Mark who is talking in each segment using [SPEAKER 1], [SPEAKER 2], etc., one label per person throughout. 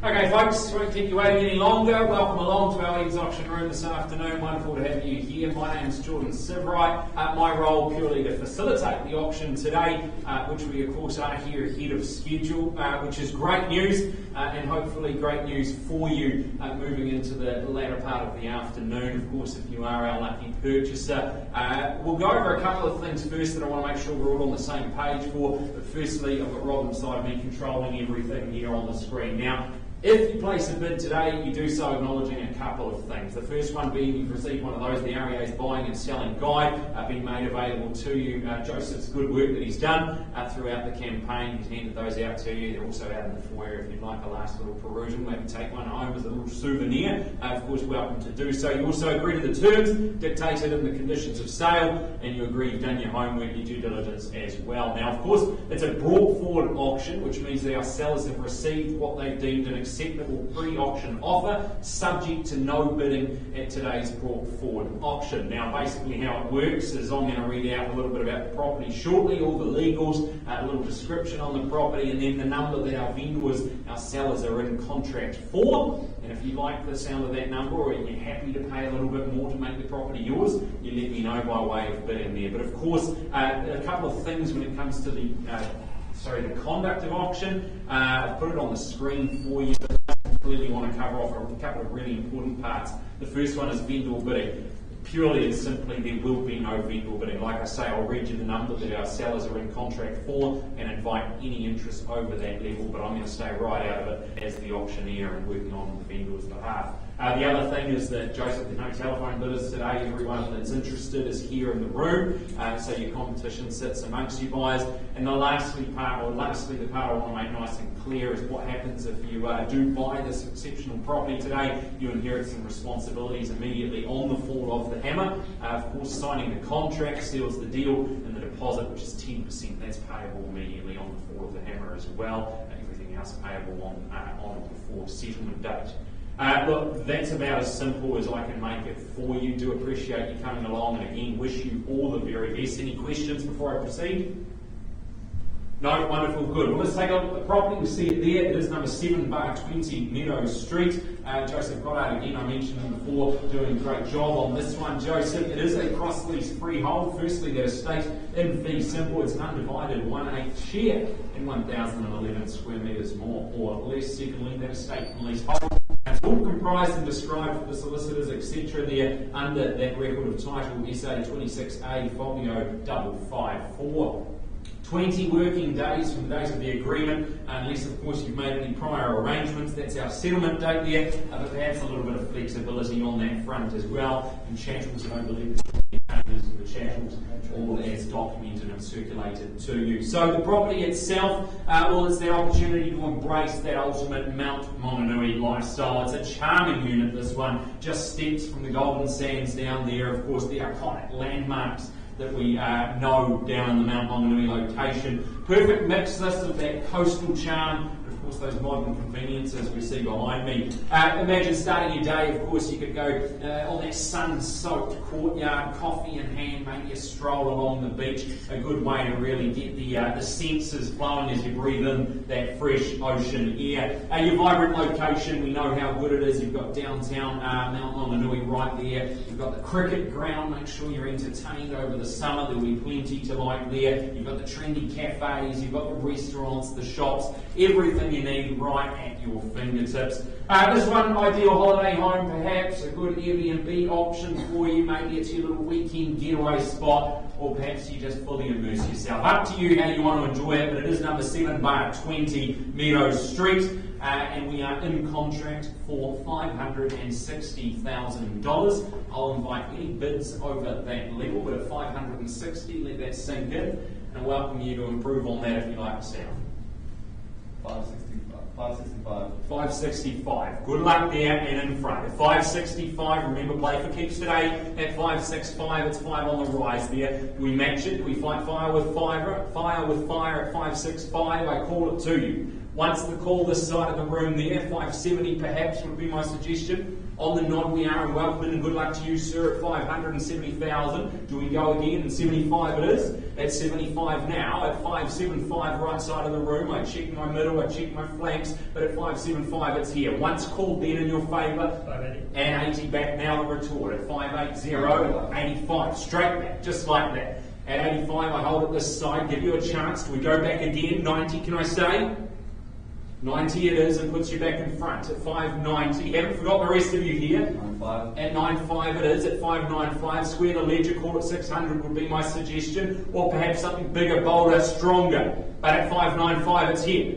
[SPEAKER 1] Okay folks, won't keep you waiting any longer. Welcome along to our EVES auction room this afternoon. Wonderful to have you here. My name's Jordan Sivright. My role purely to facilitate the auction today, which we of course are here ahead of schedule, which is great news and hopefully great news for you moving into the latter part of the afternoon. Of course, if you are our lucky purchaser. We'll go over a couple of things first that I want to make sure we're all on the same page for. But firstly, I've got Rob inside me controlling everything here on the screen. Now, if you place a bid today, you do so acknowledging a couple of things. The first one being you've received one of those, the REA's buying and selling guide, being made available to you. Joseph's good work that he's done throughout the campaign. He's handed those out to you. They're also out in the foyer if you'd like a last little perusal. Maybe take one home as a little souvenir. Of course, welcome to do so. You also agree to the terms dictated in the conditions of sale, and you agree you've done your homework, your due diligence as well. Now, of course, it's a brought forward auction, which means that our sellers have received what they've deemed an acceptable pre-auction offer, subject to no bidding at today's brought forward auction. Now, basically how it works is I'm going to read out a little bit about the property shortly, all the legals, a little description on the property, and then the number that our vendors, our sellers are in contract for. And if you like the sound of that number, or you're happy to pay a little bit more to make the property yours, you let me know by way of bidding there. But of course, a couple of things when it comes to the conduct of auction. I've put it on the screen for you. I clearly want to cover off a couple of really important parts. The first one is vendor bidding. Purely and simply, there will be no vendor bidding. Like I say, I'll read you the number that our sellers are in contract for and invite any interest over that level, but I'm going to stay right out of it as the auctioneer and working on the vendor's behalf. The other thing is that, Joseph, there's no telephone bidders today. Everyone that's interested is here in the room, so your competition sits amongst you buyers. And the lastly, the part I want to make nice and clear is what happens if you do buy this exceptional property today. You inherit some responsibilities immediately on the fall of the hammer. Of course, signing the contract seals the deal, and the deposit, which is 10%, that's payable immediately on the fall of the hammer as well. Everything else payable on or before settlement date. Look, that's about as simple as I can make it for you. Do appreciate you coming along, and again, wish you all the very best. Any questions before I proceed? No? Wonderful, good. Well, let's take a look at the property. We see it there. It is number 7/20 Miro Street. Joseph Goddard, again, I mentioned him before, doing a great job on this one. Joseph, it is a cross-lease freehold. Firstly, that estate in fee simple. It's an undivided 1/8 share in 1,011 square metres more or less. Secondly, that estate and leasehold. It's all comprised and described for the solicitors, etc. there under that record of title SA 26A Folio 554. 20 working days from the date of the agreement, unless of course you've made any prior arrangements. That's our settlement date there, but perhaps a little bit of flexibility on that front as well. And chattels, I don't believe changes to the chattels, all as documented and circulated to you. So the property itself, well, it's their opportunity to embrace that ultimate Mt Maunganui lifestyle. It's a charming unit, this one, just steps from the Golden Sands down there, of course, the iconic landmarks that we know down in the Mt Maunganui location. Perfect mix this of that coastal charm, and of course those modern conveniences we see behind me. Imagine starting your day, of course you could go on that sun-soaked courtyard, coffee in hand, maybe a stroll along the beach, a good way to really get the senses flowing as you breathe in that fresh ocean air. Your vibrant location, we know how good it is. You've got downtown Mt Maunganui right there. You've got the cricket ground, make sure you're entertained over the summer. There'll be plenty to like there. You've got the trendy cafes, you've got the restaurants, the shops, everything you need right at your fingertips. This one, ideal holiday home perhaps, a good Airbnb option for you. Maybe it's your little weekend getaway spot, or perhaps you just fully immerse yourself. Up to you how you want to enjoy it, but it is number 7/20 Miro Street. And we are in contract for $560,000. I'll invite any bids over that level, but at $560, let that sink in, and welcome you to improve on that if you like the sound.
[SPEAKER 2] 565.
[SPEAKER 1] 565. Good luck there and in front. At 565, remember, play for keeps today. At 565, it's 5 on the rise there. Do we match it? Do we fight fire with fire? Fire with fire at 565. I call it to you. Once the call this side of the room there, 570 perhaps would be my suggestion. On the nod we are, and welcome and good luck to you, sir, at 570,000. Do we go again? And 75 it is. At 75 now. At 575 right side of the room. I check my middle, I check my flanks, but at 575 it's here. Once called then in your favour.
[SPEAKER 2] 580.
[SPEAKER 1] And 80 back now the retort. At 580, 85. Straight back, just like that. At 85 I hold it this side, give you a chance. Do we go back again? 90 can I say? 90 it is, and puts you back in front at 590. Haven't forgot the rest of you here.
[SPEAKER 3] 95.
[SPEAKER 1] At 95 it is, at 595. Square the ledger, call it 600 would be my suggestion. Or perhaps something bigger, bolder, stronger. But at 595 it's here.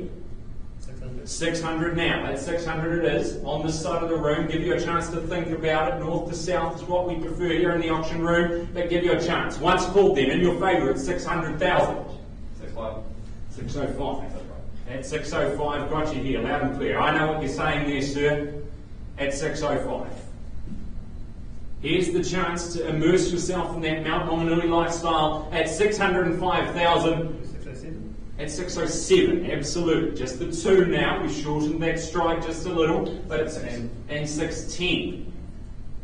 [SPEAKER 2] 600.
[SPEAKER 1] 600 now. At 600 it is. On this side of the room, give you a chance to think about it. North to south is what we prefer here in the auction room, but give you a chance. Once called then, in your favour, it's 600,000.
[SPEAKER 3] 65.
[SPEAKER 1] 605. At 605, got you here, loud and clear. I know what you're saying there, sir. At 605. Here's the chance to immerse yourself in that Mt Maunganui lifestyle at 605,000.
[SPEAKER 2] 607.
[SPEAKER 1] At 607, absolute. Just the two now. We've shortened that strike just a little, but it's and 610.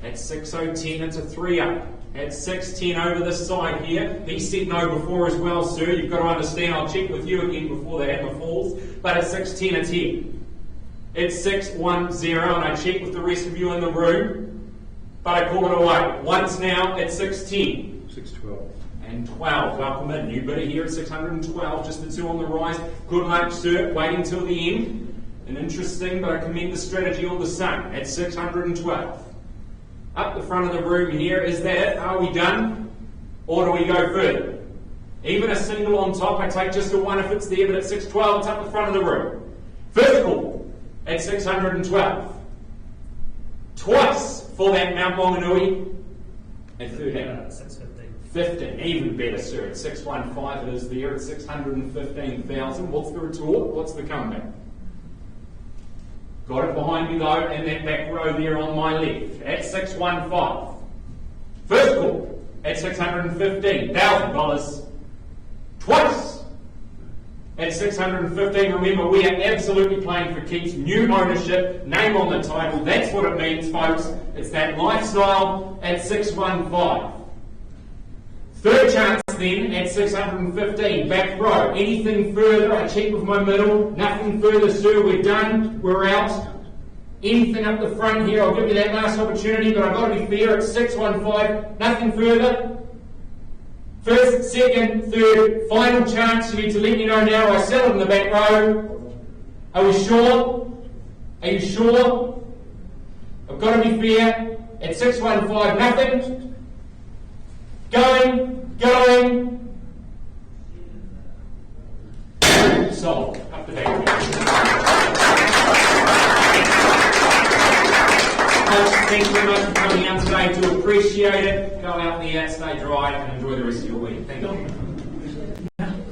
[SPEAKER 1] At 6010, it's a 3-up. At 610 over this side here. He said no before as well, sir. You've got to understand. I'll check with you again before the hammer falls. But at 610, it's here. It's 610, and I check with the rest of you in the room. But I call it away. Once now at 610.
[SPEAKER 3] 612.
[SPEAKER 1] And 12. Welcome in. New bidder here at 612. Just the two on the rise. Good luck, sir. Waiting till the end. And interesting, but I commend the strategy all the same. At 612. Up the front of the room here, is that it? Are we done? Or do we go further? Even a single on top, I take just a 1 if it's there, but at 612, it's up the front of the room. First call at 612. Twice for that Mt Maunganui at 13.
[SPEAKER 2] 615.
[SPEAKER 1] 15, even better, sir. At 615 it is there, at 615,000. What's the retort? What's the comeback? Got it behind me though, and that back row there on my left. At 615. First call at $615,000. Twice at 615. Remember, we are absolutely playing for keeps. New ownership, name on the title. That's what it means, folks. It's that lifestyle at 615. Third chance then at 615, back row. Anything further, I check with my middle. Nothing further, sir, we're done, we're out. Anything up the front here, I'll give you that last opportunity, but I've got to be fair, at 615, nothing further. First, second, third, final chance, you need to let me know now, I sell it in the back row. Are we sure? Are you sure? I've got to be fair, at 615, nothing. Going. Sold. Up the back. Thank you very much for coming out today. Do appreciate it. Go out there, stay dry, and enjoy the rest of your week. Thank you.